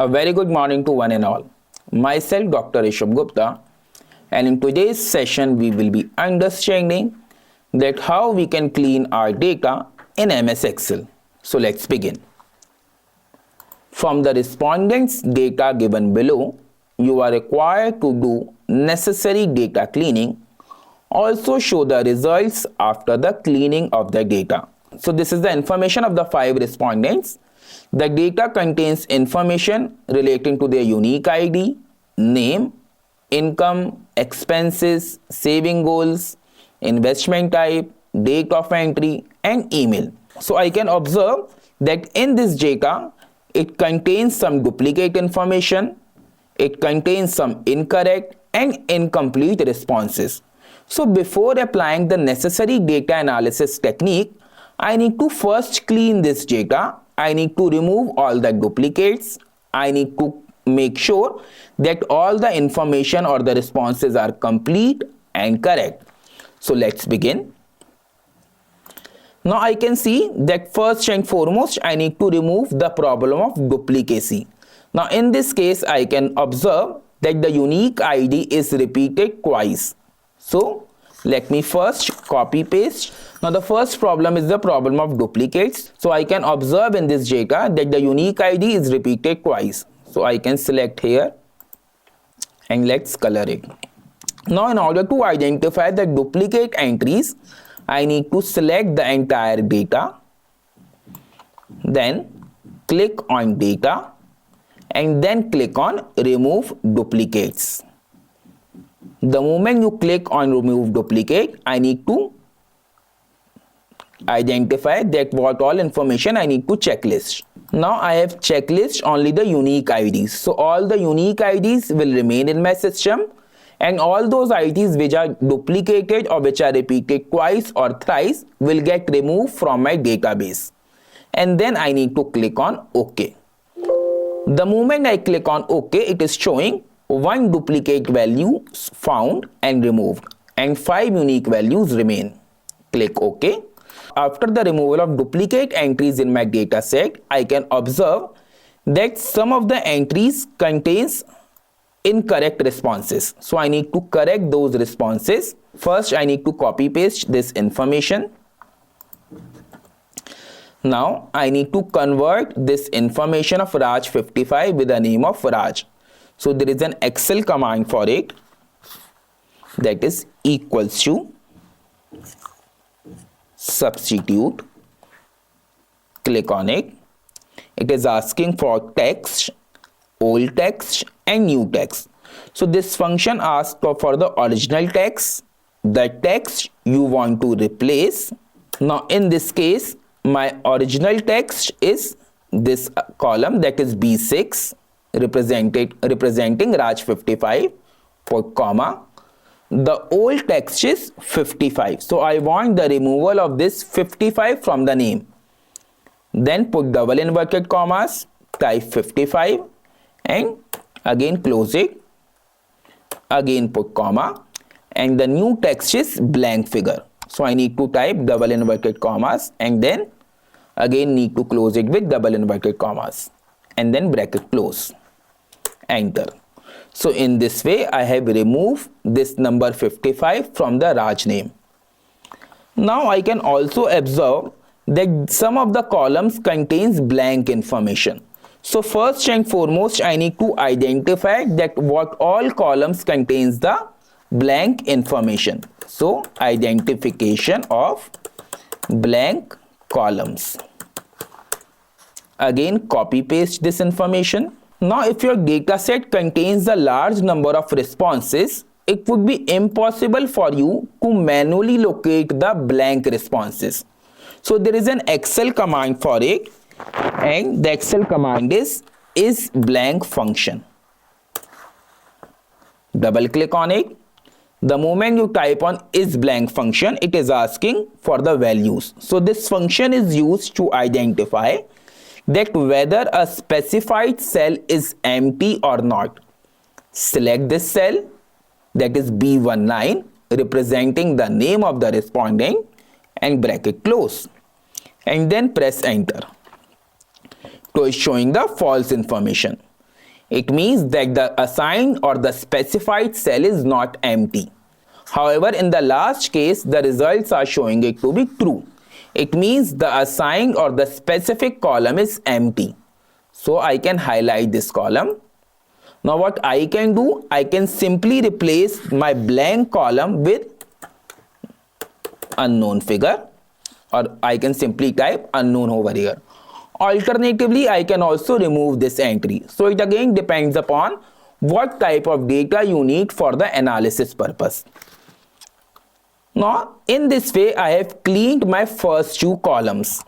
A very good morning to one and all. Myself Dr. Rishabh Gupta, and in today's session we will be understanding that how we can clean our data in MS Excel. So let's begin. From the respondents' data given below, you are required to do necessary data cleaning. Also show the results after the cleaning of the data. So this is the information of the 5 respondents. The data contains information relating to their unique ID, name, income, expenses, saving goals, investment type, date of entry, and email. So I can observe that in this data, it contains some duplicate information, it contains some incorrect and incomplete responses. So before applying the necessary data analysis technique, I need to first clean this data. I need to remove all the duplicates. I need to make sure that all the information or the responses are complete and correct. So let's begin. Now I can see that first and foremost I need to remove the problem of duplicacy. Now in this case I can observe that the unique ID is repeated twice. So let me first copy paste. Now the first problem is the problem of duplicates. So I can observe in this data that the unique ID is repeated twice. So I can select here and let's color it. Now in order to identify the duplicate entries, I need to select the entire data, then click on data and then click on remove duplicates. The moment you click on remove duplicate, I need to identify that what all information I need to checklist. Now I have checklist only the unique IDs. So all the unique IDs will remain in my system, and all those IDs which are duplicated or which are repeated twice or thrice will get removed from my database. And then I need to click on OK. The moment I click on OK, it is showing 1 duplicate value found and removed and 5 unique values remain. Click OK. After the removal of duplicate entries in my data set, I can observe that some of the entries contains incorrect responses. So I need to correct those responses. First, I need to copy paste this information. Now, I need to convert this information of Raj 55 with the name of Raj. So there is an Excel command for it, that is equals to substitute. Click on it. It is asking for text, old text and new text. So this function asks for the original text, the text you want to replace. Now in this case, my original text is this column, that is B6, representing Raj 55, put comma. The old text is 55. So I want the removal of this 55 from the name. Then put double inverted commas, type 55 and again close it. Again put comma and the new text is blank figure. So I need to type double inverted commas and then again need to close it with double inverted commas and then bracket close. Enter. So in this way I have removed this number 55 from the Raj name. Now I can also observe that some of the columns contains blank information. So first and foremost I need to identify that what all columns contains the blank information. So identification of blank columns. Again copy paste this information. Now if your data set contains a large number of responses, it would be impossible for you to manually locate the blank responses. So there is an Excel command for it, and the Excel command is blank function. Double click on it. The moment you type on is blank function, it is asking for the values. So this function is used to identify that whether a specified cell is empty or not. Select this cell, that is B19, representing the name of the respondent, and bracket close, and then press enter. So it's showing the false information. It means that the assigned or the specified cell is not empty. However, in the last case, the results are showing it to be true. It means the assigned or the specific column is empty. So I can highlight this column. Now what I can do, I can simply replace my blank column with unknown figure, or I can simply type unknown over here. Alternatively, I can also remove this entry. So it again depends upon what type of data you need for the analysis purpose. Now, in this way, I have cleaned my first two columns.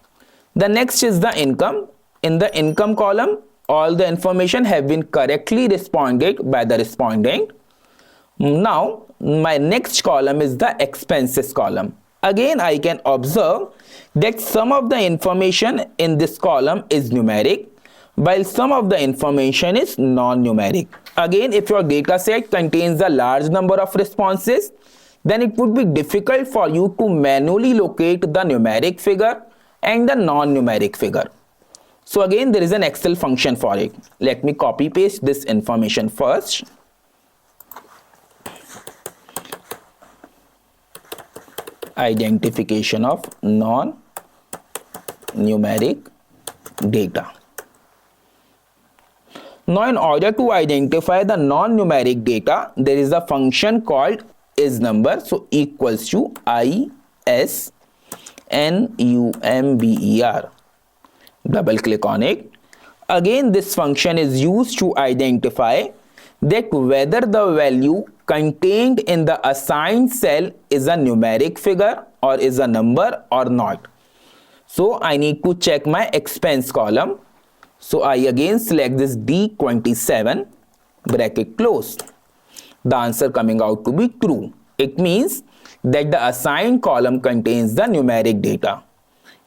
The next is the income. In the income column, all the information have been correctly responded by the respondent. Now, my next column is the expenses column. Again, I can observe that some of the information in this column is numeric, while some of the information is non-numeric. Again, if your data set contains a large number of responses, then it would be difficult for you to manually locate the numeric figure and the non-numeric figure. So again, there is an Excel function for it. Let me copy paste this information first. Identification of non-numeric data. Now, in order to identify the non-numeric data, there is a function called isNumber. So equals to ISNUMBER. Double click on it. Again, this function is used to identify that whether the value contained in the assigned cell is a numeric figure or is a number or not. So I need to check my expense column. So I again select this D27, bracket close. The answer coming out to be true. It means that the assigned column contains the numeric data.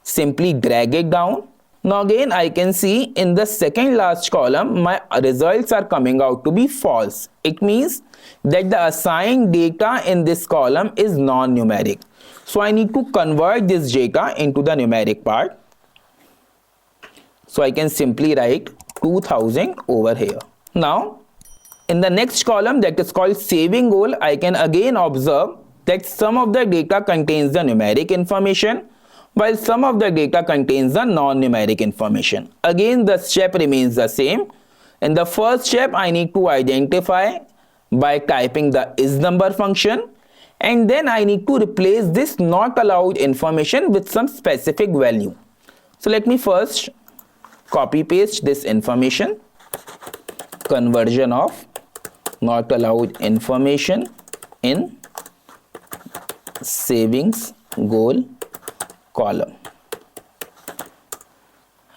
Simply drag it down. Now again, I can see in the second last column, my results are coming out to be false. It means that the assigned data in this column is non-numeric. So I need to convert this data into the numeric part. So I can simply write 2000 over here. Now, in the next column, that is called saving goal, I can again observe that some of the data contains the numeric information, while some of the data contains the non-numeric information. Again, the step remains the same. In the first step, I need to identify by typing the isNumber function, and then I need to replace this not allowed information with some specific value. So let me first copy paste this information. Conversion of not allowed information in savings goal column.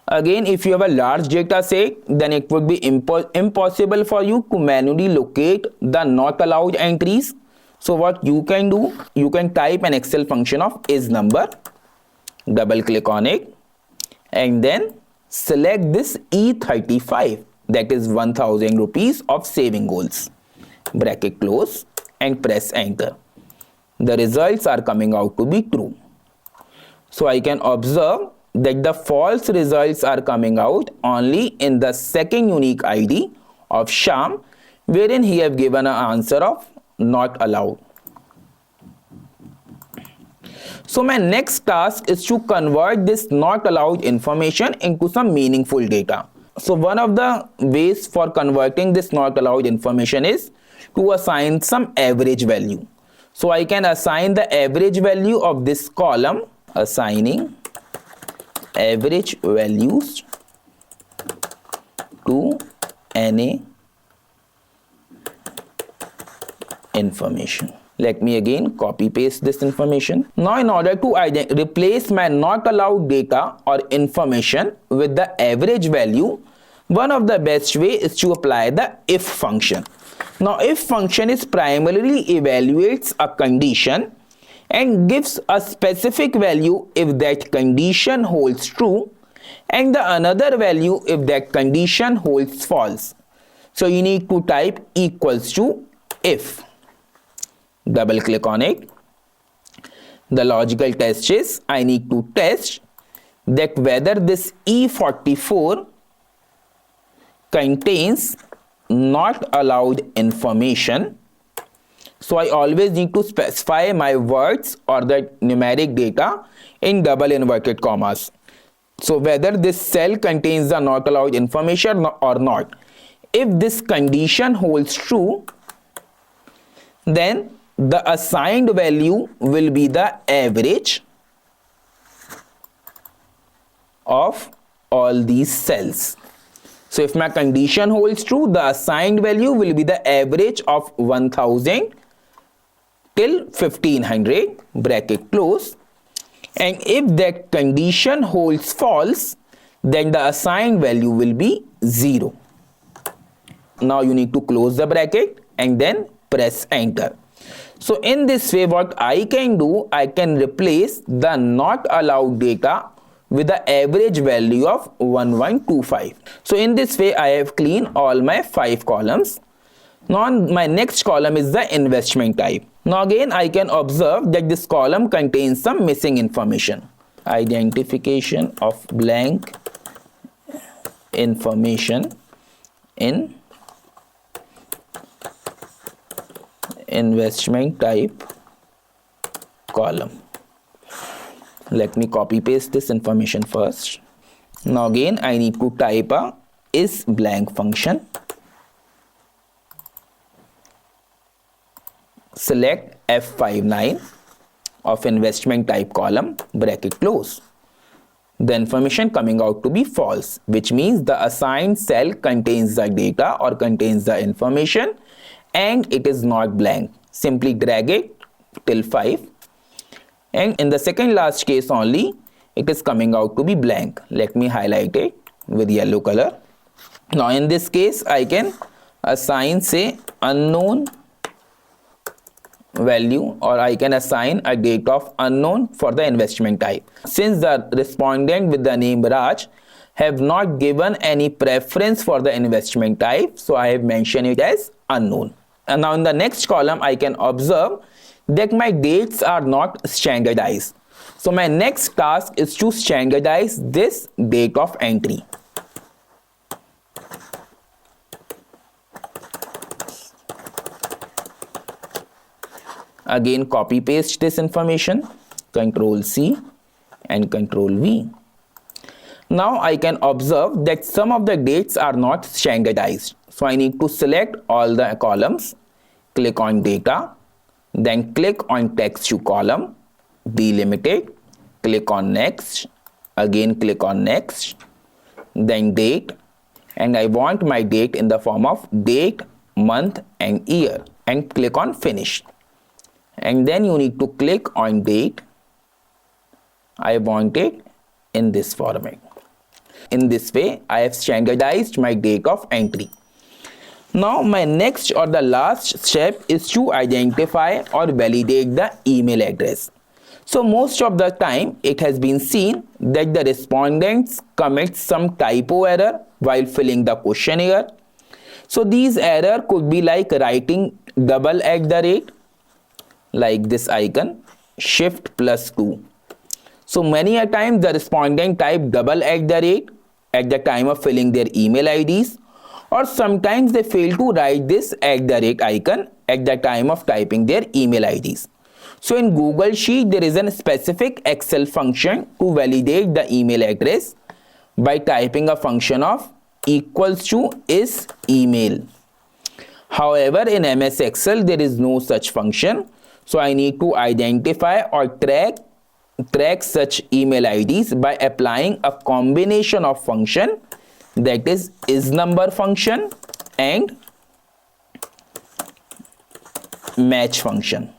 Again, if you have a large data set, then it would be impossible for you to manually locate the not allowed entries. So what you can do, you can type an Excel function of isNumber, double click on it, and then select this E35, that is 1000 rupees of saving goals, bracket close, and press enter. The results are coming out to be true. So I can observe that the false results are coming out only in the second unique ID of Sham, wherein he have given an answer of not allowed. So my next task is to convert this not allowed information into some meaningful data. So one of the ways for converting this not allowed information is to assign some average value. So I can assign the average value of this column, assigning average values to NA information. Let me again copy paste this information. Now in order to replace my not allowed data or information with the average value, one of the best way is to apply the if function. Now if function is primarily evaluates a condition and gives a specific value if that condition holds true and the another value if that condition holds false. So you need to type equals to if. Double click on it. The logical test is I need to test that whether this E44 contains not allowed information. So I always need to specify my words or the numeric data in double inverted commas. So whether this cell contains the not allowed information or not. If this condition holds true, then the assigned value will be the average of all these cells. So if my condition holds true, the assigned value will be the average of 1000 till 1500 bracket close. And if that condition holds false, then the assigned value will be 0. Now you need to close the bracket and then press enter. So in this way, what I can do, I can replace the not allowed data with the average value of 1125. So in this way, I have cleaned all my 5 columns. Now my next column is the investment type. Now again, I can observe that this column contains some missing information. Identification of blank information in investment type column. Let me copy paste this information first. Now again, I need to type a is blank function. Select F59 of investment type column, bracket close. The information coming out to be false, which means the assigned cell contains the data or contains the information and it is not blank. Simply drag it till 5. And in the second last case only, it is coming out to be blank. Let me highlight it with yellow color. Now in this case, I can assign, say, unknown value, or I can assign a date of unknown for the investment type. Since the respondent with the name Raj have not given any preference for the investment type, so I have mentioned it as unknown. And now in the next column, I can observe that my dates are not standardized. So my next task is to standardize this date of entry. Again, copy paste this information, Control C and Control V. Now I can observe that some of the dates are not standardized. So I need to select all the columns, click on data, then click on text to column, delimited, click on next, again click on next, then date, and I want my date in the form of date, month and year, and click on finish. And then you need to click on date. I want it in this format. In this way, I have standardized my date of entry. Now my next or the last step is to identify or validate the email address. So most of the time it has been seen that the respondents commit some typo error while filling the questionnaire. So these error could be like writing double at the rate, like this icon, shift +2. So many a time the respondent type double at the rate at the time of filling their email IDs, or sometimes they fail to write this at the rate icon at the time of typing their email IDs. So in Google Sheet, there is a specific Excel function to validate the email address by typing a function of equals to is email. However, in MS Excel, there is no such function. So I need to identify or track such email IDs by applying a combination of function, that is number function and match function.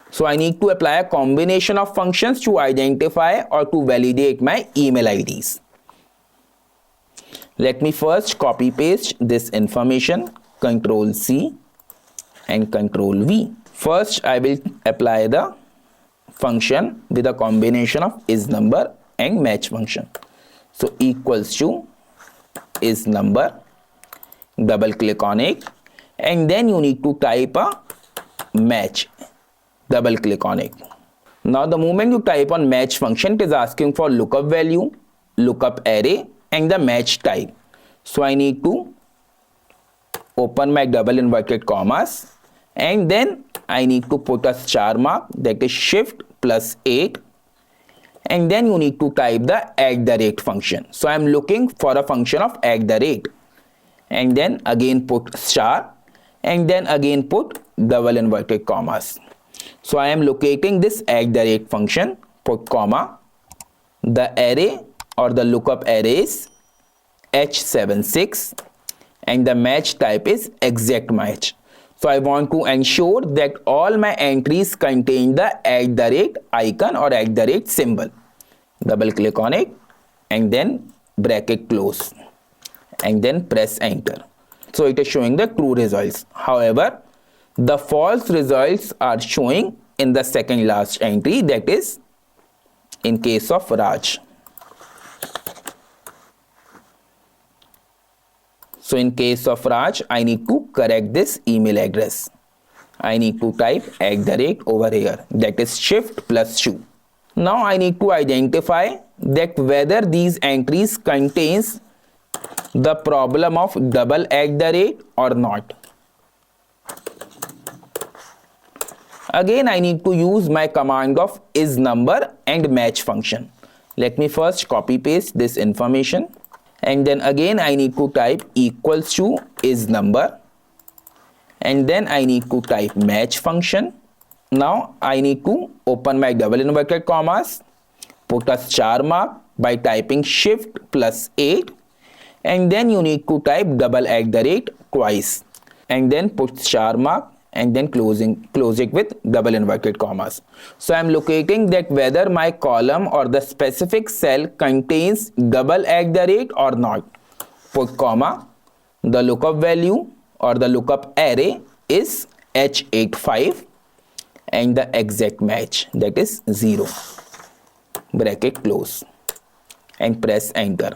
So I need to apply a combination of functions to identify or to validate my email IDs. Let me first copy paste this information, Control C and Control V. First, I will apply the function with a combination of is number and match function. So equals to is number, double click on it, and then you need to type a match, double click on it. Now the moment you type on match function, it is asking for lookup value, lookup array and the match type. So I need to open my double inverted commas, and then I need to put a star mark, that is shift plus 8, and then you need to type the @ function. So I am looking for a function of @, and then again put star, and then again put double inverted commas. So I am locating this @ function, put comma, the array or the lookup array is H76, and the match type is exact match. So I want to ensure that all my entries contain the @ icon or @ symbol. Double click on it and then bracket close and then press enter. So it is showing the true results. However, the false results are showing in the second last entry, that is in case of Raj. So in case of Raj, I need to correct this email address. I need to type @ over here, that is shift plus 2. Now I need to identify that whether these entries contains the problem of double @ or not. Again, I need to use my command of isNumber and match function. Let me first copy paste this information, and then again I need to type equals to isNumber, and then I need to type match function. Now I need to open my double inverted commas, put a star mark by typing shift plus 8, and then you need to type double @ twice, and then put star mark, and then close it with double inverted commas. So I am locating that whether my column or the specific cell contains double @ or not. Put comma, the lookup value or the lookup array is H85, and the exact match, that is 0. Bracket close and press enter.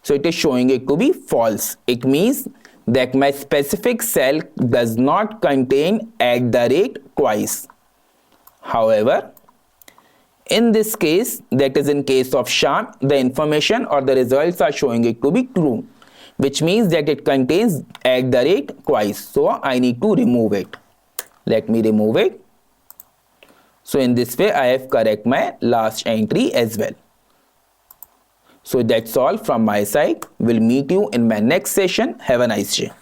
So it is showing it to be false. It means that my specific cell does not contain @ twice. However, in this case, that is in case of Shyam, the information or the results are showing it to be true, which means that it contains @ twice. So I need to remove it. Let me remove it. So in this way, I have correct my last entry as well. So that's all from my side. We'll meet you in my next session. Have a nice day.